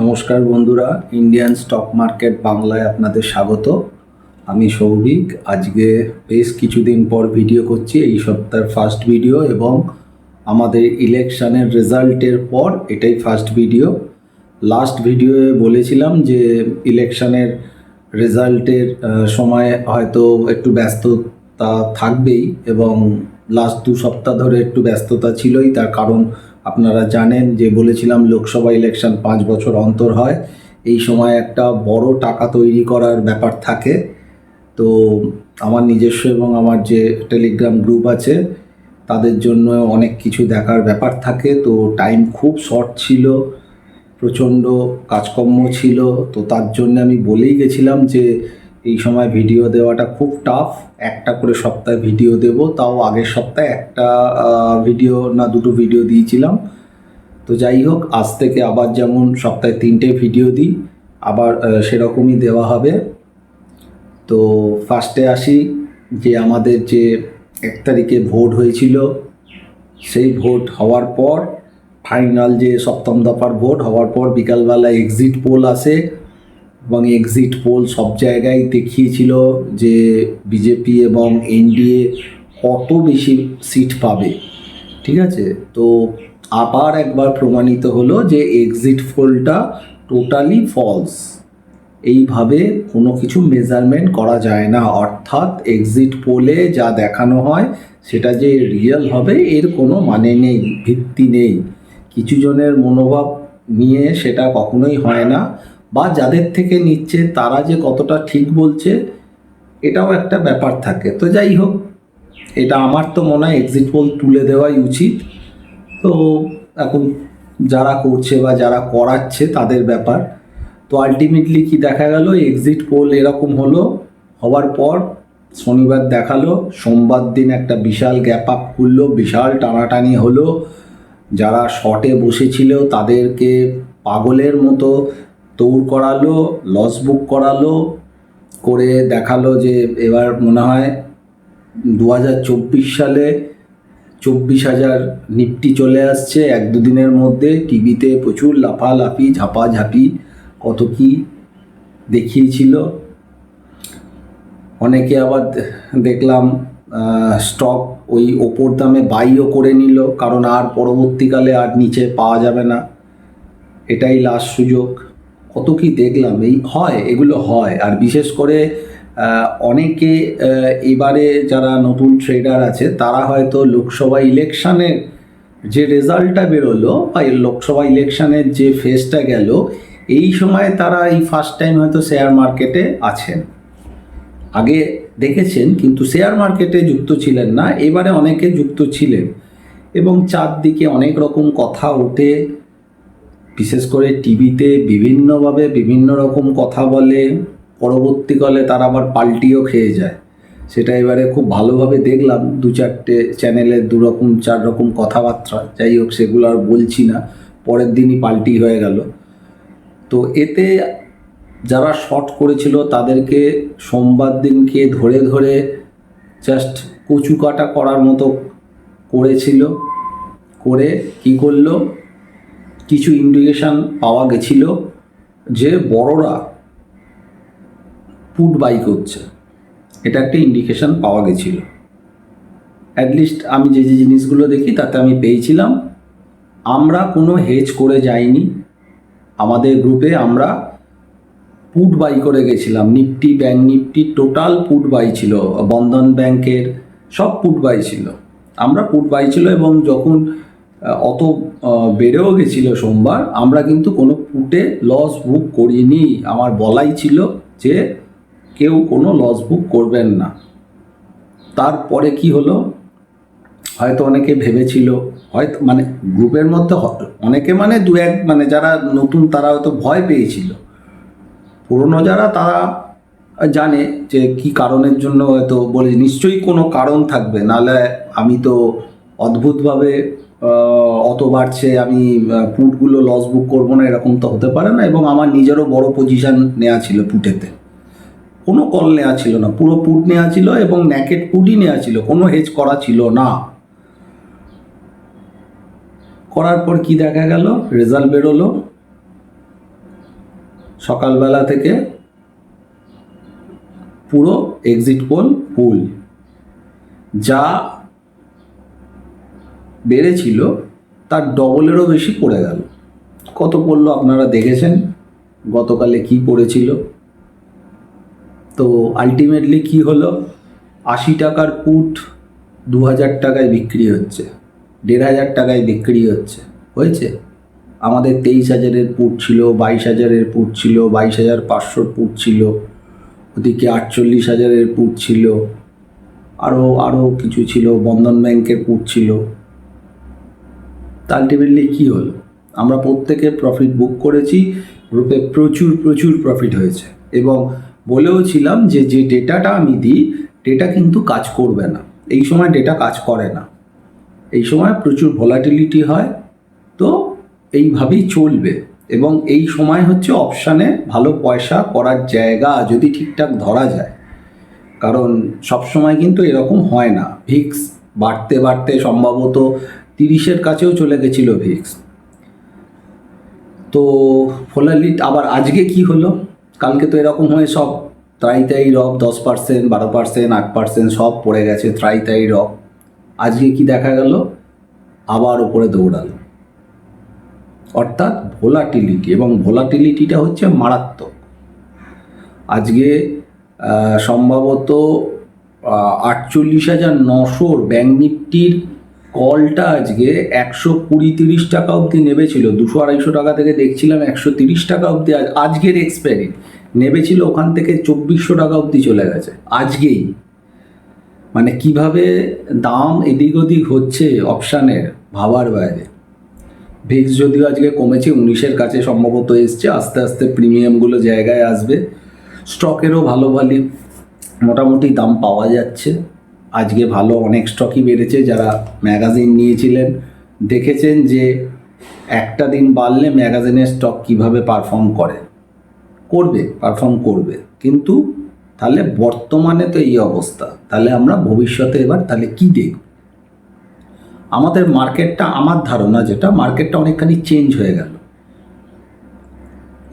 নমস্কার বন্ধুরা, Indian stock market বাংলায় আপনাদের স্বাগত। আমি সৌভিক। আজকে বেশ কিছুদিন পর ভিডিও করছি, এই সপ্তাহের ফার্স্ট ভিডিও এবং আমাদের ইলেকশনের রেজাল্টের পর এটাই ফার্স্ট ভিডিও। লাস্ট ভিডিওয়ে বলেছিলাম যে ইলেকশনের রেজাল্টের সময় হয়তো একটু ব্যস্ততা থাকবেই এবং লাস্ট 2 সপ্তাহ ধরে একটু ব্যস্ততা ছিলই। তার কারণ আপনারা জানেন যে বলেছিলাম লোকসভা ইলেকশন 5 বছর অন্তর হয়। এই সময় একটা বড় টাকা তৈরি করার ব্যাপার থাকে। তো আমার নিজস্ব এবং আমার যে টেলিগ্রাম গ্রুপ আছে তাদের জন্য অনেক কিছু দেখার ব্যাপার থাকে। তো টাইম খুব শর্ট ছিল, প্রচণ্ড কাজকর্ম ছিল। তো তার জন্য আমি বলেই গেছিলাম যে এই সময় ভিডিও দেওয়াটা খুব টাফ। একটা করে সপ্তাহে ভিডিও দেব, তাও আগের সপ্তাহে একটা ভিডিও না দুটো ভিডিও দিয়েছিলাম। তো যাই হোক, আজ থেকে আবার যেমন সপ্তাহে 3টে ভিডিও দিই, আবার সেরকমই দেওয়া হবে। তো ফার্স্টে আসি যে আমাদের যে 1 তারিখে ভোট হয়েছিল, সেই ভোট হওয়ার পর ফাইনাল যে সপ্তম দফার ভোট হওয়ার পর বিকালবেলা এক্সিট পোল আসে এবং এক্সিট পোল সব জায়গায় দেখিয়েছিল যে বিজেপি এবং এনডিএ কত বেশি সিট পাবে। ঠিক আছে, তো আবার একবার প্রমাণিত হলো যে এক্সিট পোলটা টোটালি ফলস। এইভাবে কোনো কিছু মেজারমেন্ট করা যায় না, অর্থাৎ এক্সিট পোলে যা দেখানো হয় সেটা যে রিয়েল হবে এর কোনো মানে নেই, ভিত্তি নেই। কিছু জনের মনোভাব নিয়ে সেটা কখনোই হয় না, বা যাদের থেকে নিচ্ছে তারা যে কতটা ঠিক বলছে এটাও একটা ব্যাপার থাকে। তো যাই হোক, এটা আমার তো মনে হয় এক্সিট পোল তুলে দেওয়াই উচিত। তো এখন যারা করছে বা যারা করাচ্ছে তাদের ব্যাপার। তো আলটিমেটলি কি দেখা গেল, এক্সিট পোল এরকম হলো। হওয়ার পর শনিবার দেখালো, সোমবার দিন একটা বিশাল গ্যাপ আপ খুললো, বিশাল টানাটানি হলো। যারা শর্টে বসেছিল তাদেরকে পাগলের মতো দৌড় করালো, লস বুক করালো, করে দেখালো যে এবার মনে হয় 2024 সালে 24,000 নিফটি চলে আসছে 1-2 দিনের মধ্যে। টিভিতে প্রচুর লাফালাফি ঝাপাঝাপি কত কি দেখিয়েছিল। অনেকে আবার দেখলাম স্টক ওই ওপর দামে বাইও করে নিল, কারণ আর পরবর্তীকালে আর নিচে পাওয়া যাবে না, এটাই লাস্ট সুযোগ। কত কি দেখলাম, এগুলো হয়। আর বিশেষ করে অনেকে এবারে যারা নতুন ট্রেডার আছে তারা হয়তো লোকসভা ইলেকশনের যে রেজাল্টটা বেরোলো বা লোকসভা ইলেকশনের যে ফেজটা গেল, এই সময় তারা এই ফার্স্ট টাইম হয়তো শেয়ার মার্কেটে আছেন। আগে দেখেছেন কিন্তু শেয়ার মার্কেটে যুক্ত ছিলেন না, এবারে অনেকে যুক্ত ছিলেন এবং চারদিকে অনেক রকম কথা ওঠে। বিশেষ করে টিভিতে বিভিন্নভাবে বিভিন্ন রকম কথা বলে, পরবর্তীকালে তারা আবার পাল্টিও খেয়ে যায়। সেটা এবারে খুব ভালোভাবে দেখলাম, 2-4টে চ্যানেলে 2-4 রকম কথাবার্তা। যাই হোক, সেগুলো আর বলছি না, পরের দিনই পাল্টি হয়ে গেল। তো এতে যারা শর্ট করেছিল তাদেরকে সোমবার দিনকে ধরে ধরে জাস্ট কচু কাটা করার মতো করেছিল। করে কি করলো, কিছু ইন্ডিকেশন পাওয়া গেছিল যে বড়রা পুট বাই করছে, এটা একটা ইন্ডিকেশন পাওয়া গেছিল। অ্যাটলিস্ট আমি যে যে জিনিসগুলো দেখি তাতে আমি পেয়েছিলাম। আমরা কোনো হেজ করে যাইনি, আমাদের গ্রুপে আমরা পুট বাই করে গেছিলাম। Nifty, bank Nifty total put buy ছিল, বন্ধন ব্যাংকের সব পুট বাই ছিল, আমরা পুট বাই ছিল। এবং যখন অত বেড়েও গেছিলো সোমবার, আমরা কিন্তু কোনো পুটে লস বুক করিনি। আমার বলাই ছিল যে কেউ কোনো লস বুক করবেন না। তারপরে কি হলো, হয়তো অনেকে ভেবেছিল, হয়তো মানে গ্রুপের মধ্যে অনেকে মানে 2-1 মানে যারা নতুন তারা হয়তো ভয় পেয়েছিল। পুরনো যারা তারা জানে যে কি কারণের জন্য হয়তো বলে, নিশ্চয়ই কোনো কারণ থাকবে, নাহলে আমি তো অদ্ভুতভাবে অত বাড়ছে আমি পুটগুলো লস বুক করবো না, এরকম তো হতে পারে না। এবং আমার নিজেরও বড় পজিশন নেওয়া ছিল পুটেতে, কোনো কল নেওয়া ছিল না, পুরো পুট নেওয়া ছিল এবং ন্যাকেট পুটই নেওয়া ছিল, কোনো হেজ করা ছিল না। করার পর কি দেখা গেল, রেজাল্ট বেরোলো, সকালবেলা থেকে পুরো এক্সিট পোল ফুল, যা বেড়েছিল তার ডবলেরও বেশি পড়ে গেল। কত পড়লো আপনারা দেখেছেন, গতকালে কি পড়েছিল। তো আলটিমেটলি কি হলো, 80 টাকার পুট 2000 টাকায় বিক্রি হচ্ছে, 1500 টাকায় বিক্রি হয়েছে। আমাদের 23,000-এর পুট ছিল, 22,000-এর পুট ছিল, 22,500 পুট ছিল, ওদিকে 48,000-এর পুট ছিল, আরও কিছু ছিল, বন্ধন ব্যাংকের পুট ছিল। আলটিমেটলি কী হলো, আমরা প্রত্যেকে প্রফিট বুক করেছি, গ্রুপে প্রচুর প্রফিট হয়েছে। এবং বলেও ছিলাম যে ডেটাটা আমি দিই, ডেটা কিন্তু কাজ করবে না, এই সময় ডেটা কাজ করে না, এই সময় প্রচুর ভোলাটিলিটি হয়, তো এইভাবেই চলবে। এবং এই সময় হচ্ছে অপশানে ভালো পয়সা করার জায়গা, যদি ঠিকঠাক ধরা যায়। কারণ সব সময় কিন্তু এরকম হয় না, ভিক্স বাড়তে বাড়তে সম্ভবত 30-এর কাছেও চলে গেছিল ভিক্স। তো ভোলাটিলিটি আবার আজকে কি হলো, কালকে তো এরকম হয়ে সব ত্রাই রব 10%, 12%, 8% সব পড়ে গেছে ত্রাই রব। আজকে কি দেখা গেল, আবার ওপরে দৌড়ালো। অর্থাৎ ভোলাটিলিটি, এবং ভোলাটিলিটিটা হচ্ছে মারাত্মক। আজকে সম্ভবত 48,900 ব্যাঙ্ক নিফটির কলটা আজকে 120-30 টাকা অবধি নেমেছিল, 200-250 টাকা থেকে দেখছিলাম 130 টাকা অবধি আজকের এক্সপায়ারি নেমেছিল, ওখান থেকে 2400 টাকা অবধি চলে গেছে আজকেই। মানে কিভাবে দাম এদিক ওদিক হচ্ছে অপশানের, ভাবার বাইরে। ভিক্স যদিও আজকে কমেছে, 19-এর কাছে সম্ভবত এসছে, আস্তে আস্তে প্রিমিয়ামগুলো জায়গায় আসবে। স্টকেরও ভালো মোটামুটি দাম পাওয়া যাচ্ছে আজকে, ভালো অনেক স্টকই বেড়েছে। যারা ম্যাগাজিন নিয়েছিলেন দেখেছেন যে একটা দিন বাড়লে ম্যাগাজিনের স্টক কিভাবে পারফর্ম করবে। কিন্তু তাহলে বর্তমানে তো এই অবস্থা, তাহলে আমরা ভবিষ্যতে এবার তাহলে কী দেখব? আমাদের মার্কেটটা, আমার ধারণা যেটা, মার্কেটটা অনেকখানি চেঞ্জ হয়ে গেল।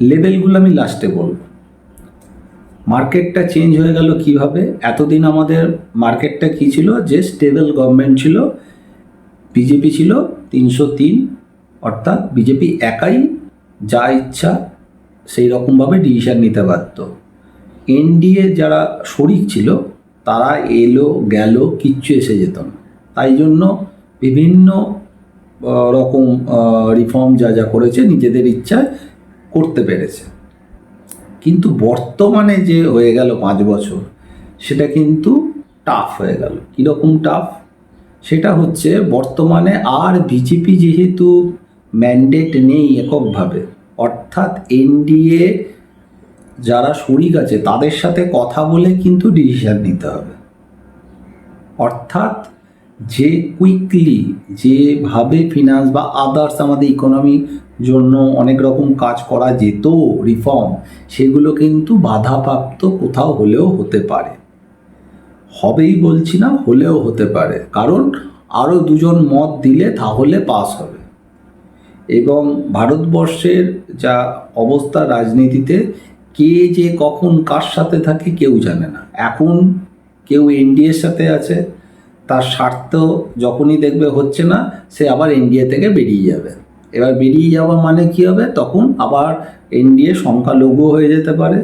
লেভেলগুলো আমি লাস্টে বলব। মার্কেটটা চেঞ্জ হয়ে গেল কিভাবে? এতদিন আমাদের মার্কেটটা কী ছিল, যে স্টেবল গভর্নমেন্ট ছিল, বিজেপি ছিল 303, অর্থাৎ বিজেপি একাই যা ইচ্ছা সেই রকমভাবে ডিসিশন নিতে পারত। এনডিএ যারা শরিক ছিল তারা এলো গেল, কিচ্ছু এসে যেত না। তাই জন্য বিভিন্ন রকম রিফর্ম যা করেছে নিজেদের ইচ্ছায় করতে পেরেছে। কিন্তু বর্তমানে যে হয়ে গেল 5 বছর, সেটা কিন্তু টাফ হয়ে গেল। কীরকম টাফ? সেটা হচ্ছে বর্তমানে আর বিজেপি যেহেতু ম্যান্ডেট নেই এককভাবে, অর্থাৎ এনডিএ যারা শরিক আছে তাদের সাথে কথা বলে কিন্তু ডিসিশন নিতে হবে। অর্থাৎ যে কুইকলি যেভাবে ফিনান্স বা আদার্স আমাদের ইকোনমির জন্য অনেক রকম কাজ করা যেত, রিফর্ম, সেগুলো কিন্তু বাধাপ্রাপ্ত কোথাও হলেও হতে পারে। হবেই বলছি না, হলেও হতে পারে, কারণ আরও 2জন মত দিলে তাহলে পাস হবে। এবং ভারতবর্ষের যা অবস্থা রাজনীতিতে, কে যে কখন কার সাথে থাকে কেউ জানে না। এখন কেউ এনডিএর সাথে আছে, তার স্বার্থ যখনই দেখবে হচ্ছে না, সে আবার এনডিএ থেকে বেরিয়ে যাবে। এবার বেরিয়ে যাওয়া মানে কী হবে, তখন আবার এনডিএ সংখ্যালঘু হয়ে যেতে পারে,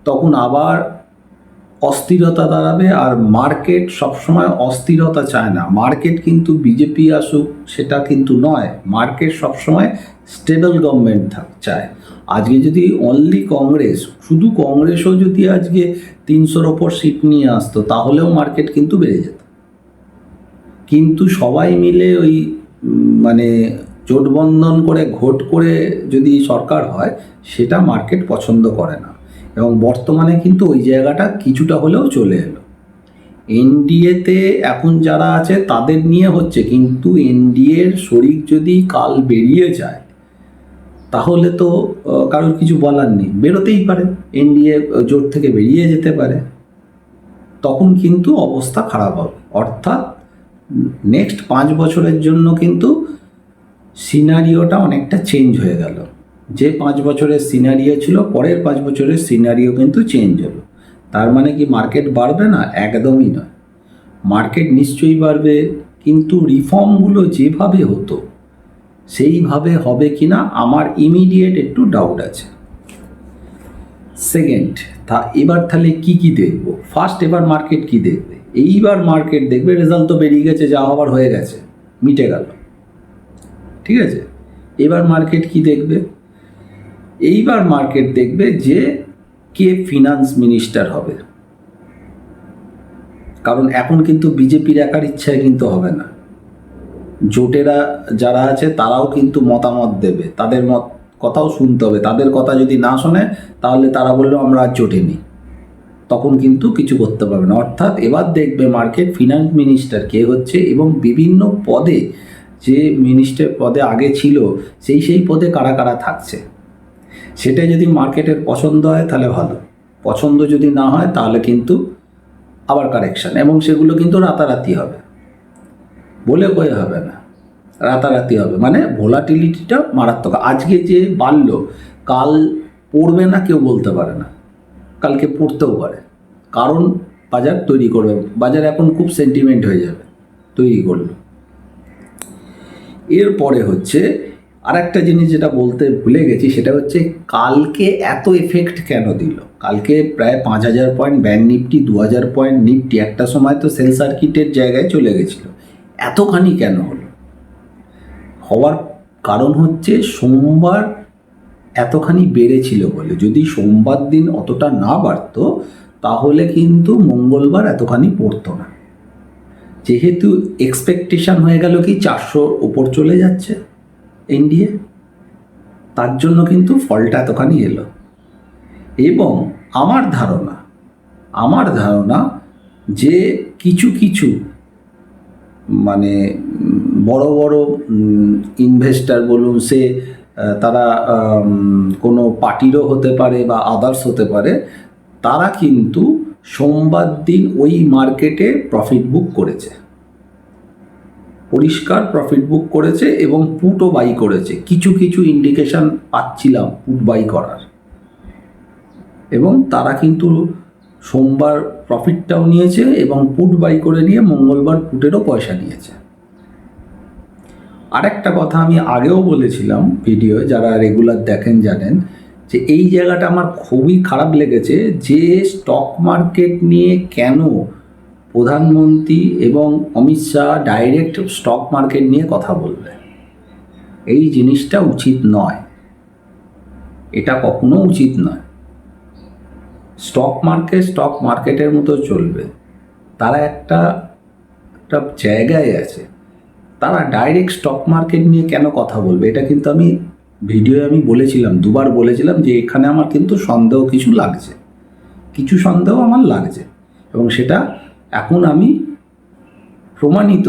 তখন আবার অস্থিরতা দাঁড়াবে। আর মার্কেট সবসময় অস্থিরতা চায় না। মার্কেট কিন্তু বিজেপি আসুক সেটা কিন্তু নয়, মার্কেট সবসময় স্টেবল গভর্নমেন্ট চায়। আজকে যদি অনলি কংগ্রেস, শুধু কংগ্রেসও যদি আজকে 300-র ওপর সিট নিয়ে আসতো, তাহলেও মার্কেট কিন্তু বেড়ে যেত। কিন্তু সবাই মিলে ওই মানে জোটবন্ধন করে ঘোট করে যদি সরকার হয়, সেটা মার্কেট পছন্দ করে না। এবং বর্তমানে কিন্তু ওই জায়গাটা কিছুটা হলেও চলে এলো। এনডিএতে এখন যারা আছে তাদের নিয়ে হচ্ছে, কিন্তু এনডিএর শরিক যদি কাল বেরিয়ে যায়, তাহলে তো কারোর কিছু বলার নেই, বেরোতেই পারে, এনডিএ জোট থেকে বেরিয়ে যেতে পারে, তখন কিন্তু অবস্থা খারাপ হবে। অর্থাৎ নেক্সট 5 বছরের জন্য কিন্তু সিনারিওটা অনেকটা চেঞ্জ হয়ে গেল। যে 5 বছরের সিনারিও ছিল পরের 5 বছরের সিনারিও কিন্তু চেঞ্জ হলো। তার মানে কি মার্কেট বাড়বে না? একদমই নয়। মার্কেট নিশ্চয়ই বাড়বে, কিন্তু রিফর্মগুলো যেভাবে হতো সেইভাবে হবে কি না আমার ইমিডিয়েট একটু ডাউট আছে। সেকেন্ড, এবার তাহলে কি দেখবো? ফার্স্ট, এবার মার্কেট কি দেখবে? এইবার মার্কেট দেখবে রেজাল্ট তো বেরিয়ে গেছে, যা হবার হয়ে গেছে, মিটে গেল, ঠিক আছে। এবার মার্কেট কি দেখবে? এইবার মার্কেট দেখবে যে কে ফিনান্স মিনিস্টার হবে। কারণ এখন কিন্তু বিজেপির একার ইচ্ছায় কিন্তু হবে না, জোটেরা যারা আছে তারাও কিন্তু মতামত দেবে, তাদের কথাও শুনতে হবে। তাদের কথা যদি না শোনে তাহলে তারা বললো আমরা আর জোটে নিই, তখন কিন্তু কিছু করতে পারবে না। অর্থাৎ এবার দেখবে মার্কেট ফিনান্স মিনিস্টার কে হচ্ছে এবং বিভিন্ন পদে, যে মিনিস্টার পদে আগে ছিল সেই পদে কারা কারা থাকছে। সেটা যদি মার্কেটের পছন্দ হয় তাহলে ভালো, পছন্দ যদি না হয় তাহলে কিন্তু আবার কারেকশান, এবং সেগুলো কিন্তু রাতারাতি হবে, বলে কয়ে হবে না, রাতারাতি হবে। মানে ভোলাটিলিটিটা মারাত্মক। আজকে যে বাড়লো কাল পড়বে না কেউ বলতে পারে না, কালকে পড়তেও পারে, কারণ বাজার তৈরি করবে, বাজার এখন খুব সেন্টিমেন্ট হয়ে যাবে, তৈরি করলো। এরপরে হচ্ছে আর একটা জিনিস যেটা বলতে ভুলে গেছি, সেটা হচ্ছে কালকে এত এফেক্ট কেন দিল? কালকে প্রায় 5,000 point bank Nifty, 2,000 point Nifty, একটা সময় তো সেল সার্কিটের জায়গায় চলে গেছিলো, এতখানি কেন হলো? হওয়ার কারণ হচ্ছে সোমবার এতখানি বেড়েছিল বলে। যদি সোমবার দিন অতটা না বাড়তো তাহলে কিন্তু মঙ্গলবার এতখানি পড়তো না। যেহেতু এক্সপেকটেশন হয়ে গেল কি 400 ওপর চলে যাচ্ছে এনডিএ, তার জন্য কিন্তু ফলটা এতখানি এলো। এবং আমার ধারণা যে কিছু মানে বড় বড় ইনভেস্টার বলুন, সে তারা কোনো পার্টিরও হতে পারে বা আদার্স হতে পারে, তারা কিন্তু সোমবার দিন ওই মার্কেটে প্রফিট বুক করেছে, পরিষ্কার প্রফিট বুক করেছে এবং পুটও বাই করেছে। কিছু ইন্ডিকেশন পাচ্ছিলাম পুট বাই করার, এবং তারা কিন্তু সোমবার প্রফিটটাও নিয়েছে এবং পুট বাই করে নিয়ে মঙ্গলবার পুটেরও পয়সা নিয়েছে। আরেকটা কথা আমি আগেও বলেছিলাম ভিডিও, যারা রেগুলার দেখেন জানেন যে এই জায়গাটা আমার খুবই খারাপ লেগেছে, যে স্টক মার্কেট নিয়ে কেন প্রধানমন্ত্রী এবং Amit Shah direct stock market নিয়ে কথা বলবে। এই জিনিসটা উচিত নয়, এটা কখনো উচিত নয়। স্টক মার্কেটের মতো চলবে, তারা একটা জায়গায় আছে, তারা ডাইরেক্ট স্টক মার্কেট নিয়ে কেন কথা বলবে? এটা কিন্তু আমি ভিডিওয়ে বলেছিলাম, দুবার বলেছিলাম যে এখানে আমার কিন্তু কিছু সন্দেহ আমার লাগছে, এবং সেটা এখন আমি প্রমাণিত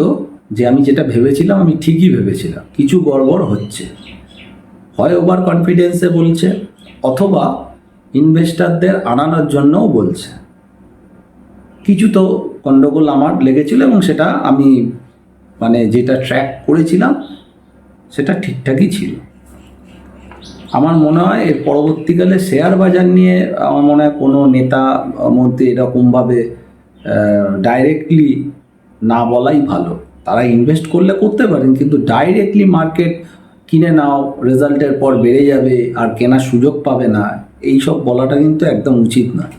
যে আমি যেটা ভেবেছিলাম আমি ঠিকই ভেবেছিলাম, কিছু গড়বড় হচ্ছে। হয় ওভার কনফিডেন্সে বলছে, অথবা ইনভেস্টারদের আনানোর জন্যও বলছে। কিছু তো গণ্ডগোল আমার লেগেছিল, এবং সেটা আমি যেটা ট্র্যাক করেছিলাম সেটা ঠিকঠাকই ছিল। আমার মনে হয় এর পরবর্তীকালে শেয়ার বাজার নিয়ে আমার মনে হয় কোনো নেতা মধ্যে এরকমভাবে ডাইরেক্টলি না বলাই ভালো। তারা ইনভেস্ট করলে করতে পারেন, কিন্তু ডাইরেক্টলি মার্কেট কিনে নাও, রেজাল্টের পর বেড়ে যাবে আর কেনার সুযোগ পাবে না, এইসব বলাটা কিন্তু একদম উচিত নয়।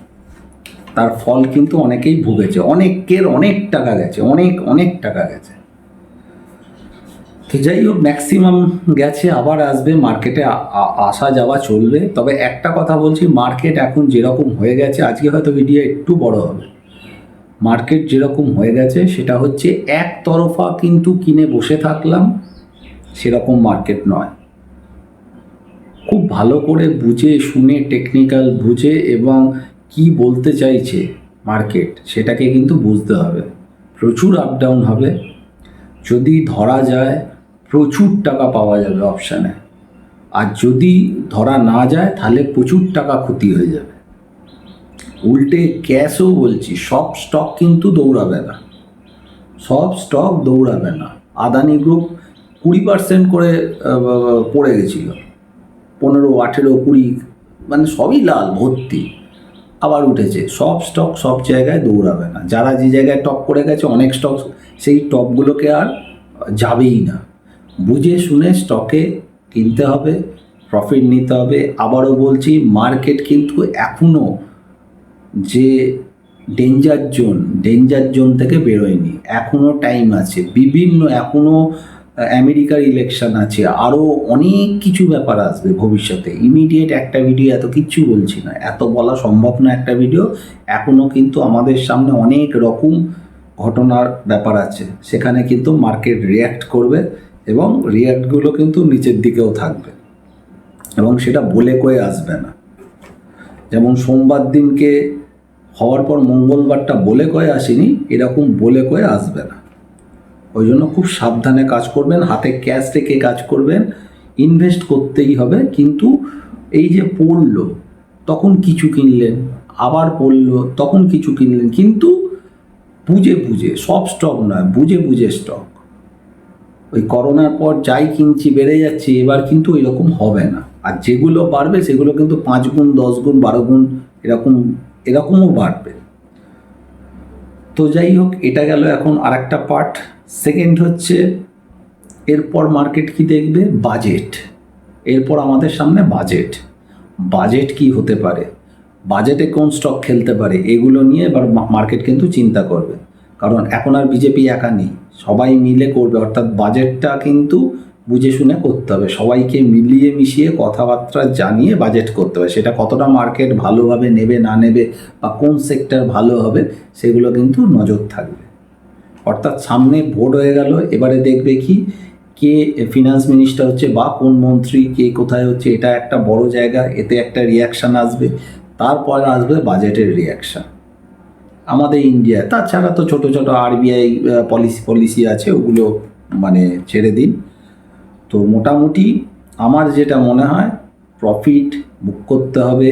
তার ফল কিন্তু অনেকেই ভুগেছে, অনেকের অনেক টাকা গেছে, অনেক টাকা গেছে। তো যাই হোক, ম্যাক্সিমাম গেছে, আবার আসবে, মার্কেটে আসা যাওয়া চলবে। তবে একটা কথা বলছি, মার্কেট এখন যেরকম হয়ে গেছে, আজকে হয়তো ভিডিও একটু বড় হবে, মার্কেট যেরকম হয়ে গেছে সেটা হচ্ছে একতরফা কিন্তু কিনে বসে থাকলাম, সেরকম মার্কেট নয়। খুব ভালো করে বুঝে শুনে, টেকনিক্যাল বুঝে এবং কি বলতে চাইছে মার্কেট সেটাকে কিন্তু বুঝতে হবে। প্রচুর আপ ডাউন হবে, যদি ধরা যায় প্রচুর টাকা পাওয়া যাবে অপশানে, আর যদি ধরা না যায় তাহলে প্রচুর টাকা ক্ষতি হয়ে যাবে। উল্টে ক্যাশও বলছি, সব স্টক কিন্তু দৌড়াবে না। আদানি গ্রুপ 20% করে পড়ে গেছিল, 15, 18, 20 মানে সবই লাল ভর্তি, আবার উঠেছে। সব স্টক সব জায়গায় দৌড়াবে না, যারা যে জায়গায় টপ করে গেছে অনেক স্টক সেই টপগুলোকে আর যাবেই না। বুঝে শুনে স্টকে কিনতে হবে, প্রফিট নিতে হবে। আবারও বলছি, মার্কেট কিন্তু এখনও যে ডেঞ্জার জোন থেকে বেরোয়নি, এখনও টাইম আছে। এখনও আমেরিকার ইলেকশন আছে, আরও অনেক কিছু ব্যাপার আসবে ভবিষ্যতে। ইমিডিয়েট একটা ভিডিও এত কিচ্ছু বলছি না, এত বলা সম্ভব না একটা ভিডিও। এখনও কিন্তু আমাদের সামনে অনেক রকম ঘটনার ব্যাপার আছে, সেখানে কিন্তু মার্কেট রিয়্যাক্ট করবে এবং রিয়্যাক্টগুলো কিন্তু নিচের দিকেও থাকবে এবং সেটা বলে কয়ে আসবে না। যেমন সোমবার দিনকে হওয়ার পর মঙ্গলবারটা বলে কয়ে আসেনি, এরকম বলে কয়ে আসবে না। ওই জন্য খুব সাবধানে কাজ করবেন, হাতে ক্যাশ রেখে কাজ করবেন। ইনভেস্ট করতেই হবে, কিন্তু এই যে পড়লো তখন কিছু কিনলেন, আবার পড়লো তখন কিছু কিনলেন, কিন্তু বুঝে সব স্টক নয়, বুঝে স্টক। ওই করোনার পর যাই কিনছি বেড়ে যাচ্ছে, এবার কিন্তু এরকম হবে না। আর যেগুলো বাড়বে সেগুলো কিন্তু 5 গুণ, 10 গুণ, 12 গুণ এরকমও বাড়বে। তো যাই হোক, এটা গেল এখন আর একটা পার্ট। সেকেন্ড হচ্ছে, এরপর মার্কেট কি দেখবে? বাজেট। এরপর আমাদের সামনে বাজেট কি হতে পারে, বাজেটে কোন স্টক খেলতে পারে, এগুলো নিয়ে এবার মার্কেট কিন্তু চিন্তা করবে। কারণ এখন আর বিজেপি একা নেই, সবাই মিলে করবে। অর্থাৎ বাজেটটা কিন্তু বুঝে শুনে করতে হবে, সবাইকে মিলিয়ে মিশিয়ে কথাবার্তা জানিয়ে বাজেট করতে হবে। সেটা কতটা মার্কেট ভালোভাবে নেবে না নেবে বা কোন সেক্টর ভালো হবে সেগুলো কিন্তু নজর থাকবে। অর্থাৎ সামনে ভোট হয়ে গেল, এবারে দেখবে কে ফিনান্স মিনিস্টার হচ্ছে বা কোন মন্ত্রী কে কোথায় হচ্ছে, এটা একটা বড় জায়গা, এতে একটা রিয়াকশান আসবে। তারপরে আসবে বাজেটের রিয়াকশান আমাদের ইন্ডিয়া। তাছাড়া তো ছোটো ছোটো আরবিআই পলিসি আছে, ওগুলো মানে ছেড়ে দিন। তো মোটামুটি আমার যেটা মনে হয়, প্রফিট বুক করতে হবে,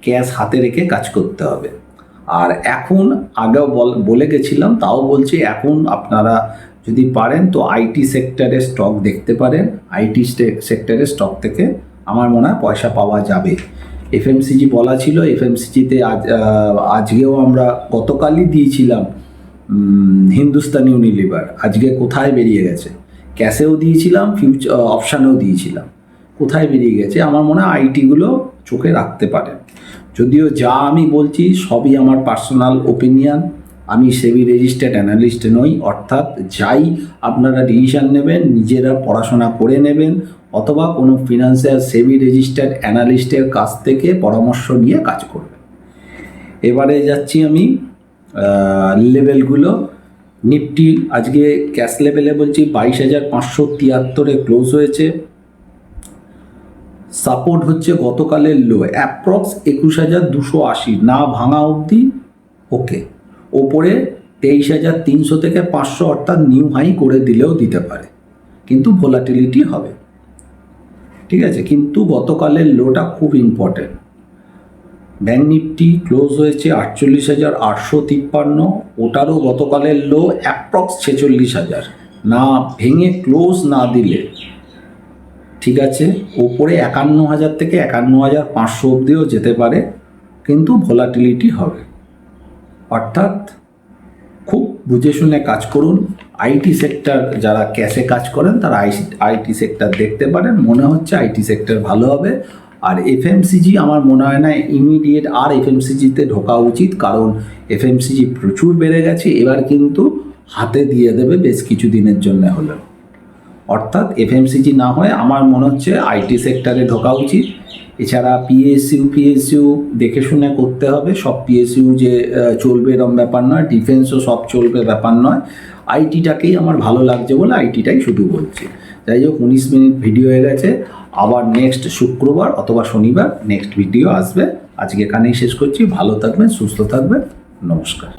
ক্যাশ হাতে রেখে কাজ করতে হবে। আর এখন আগেও বলে গেছিলাম, তাও বলছি, এখন আপনারা যদি পারেন তো আইটি সেক্টরের স্টক দেখতে পারেন। আইটি সেক্টরের স্টক থেকে আমার মনে হয় পয়সা পাওয়া যাবে। এফএমসিজি বলা ছিল, এফএমসিজিতে আজকেও আমরা গতকালই দিয়েছিলাম হিন্দুস্তান ইউনিলিভার, আজকে কোথায় বেরিয়ে গেছে। ক্যাশেও দিয়েছিলাম, অপশানেও দিয়েছিলাম, কোথায় বেরিয়ে গেছে। আমার মনে হয় আইটিগুলো চোখে রাখতে পারেন। যদিও যা আমি বলছি সবই আমার পার্সোনাল ওপিনিয়ন, আমি সেবি রেজিস্টার্ড অ্যানালিস্ট নই। অর্থাৎ যাই আপনারা ডিসিশন নেবেন নিজেরা পড়াশোনা করে নেবেন, অথবা কোনো ফিনান্সিয়াল সেবি রেজিস্টার্ড অ্যানালিস্টের কাছ থেকে পরামর্শ নিয়ে কাজ করবেন। এবারে যাচ্ছি আমি লেভেলগুলো। নিফটি আজকে ক্যাশ লেভেলে বলছি 22,573 ক্লোজ হয়েছে। সাপোর্ট হচ্ছে গতকালের লো, অ্যাপ্রক্স 21,280 না ভাঙা অবধি ওকে। ওপরে 23,300 থেকে 500 অর্থাৎ নিউ হাই করে দিলেও দিতে পারে, কিন্তু ভোলাটিলিটি হবে, ঠিক আছে। কিন্তু গতকালের লোটা খুব ইম্পর্টেন্ট। ব্যাঙ্ক নিফটি ক্লোজ হয়েছে 48,853, ওটারও গতকালের লো অ্যাপ্রক্স 46,000, না ভেঙে ক্লোজ না দিলে, ঠিক আছে। ওপরে 51,000 থেকে 51,500 অবধিও যেতে পারে, কিন্তু ভোলাটিলিটি হবে। অর্থাৎ খুব বুঝে শুনে কাজ করুন। আইটি সেক্টর যারা ক্যাশে কাজ করেন তারা আইটি সেক্টর দেখতে পারেন, মনে হচ্ছে আইটি সেক্টর ভালো হবে। আর এফএমসিজি আমার মনে হয় না ইমিডিয়েট আর এফএমসিজিতে ঢোকা উচিত, কারণ এফএমসিজি প্রচুর বেড়ে গেছে, এবার কিন্তু হাতে দিয়ে দেবে বেশ কিছু দিনের জন্য হলেও। অর্থাৎ এফএমসিজি না হয় আমার মনে হচ্ছে আইটি সেক্টরে ঢোকা উচিত। এছাড়া পিএসইউ দেখে শুনে করতে হবে, সব পিএসইউ যে চলবে এরকম ব্যাপার নয়, ডিফেন্সও সব চলবে ব্যাপার নয়। আইটিটাকেই আমার ভালো লাগছে বলে আইটিটাই শুধু বলছি। যাই হোক, 19 মিনিট ভিডিও হয়ে গেছে, আবার নেক্সট শুক্রবার অথবা শনিবার নেক্সট ভিডিও আসবে। আজকে এখানেই শেষ করছি, ভালো থাকবেন, সুস্থ থাকবেন, নমস্কার।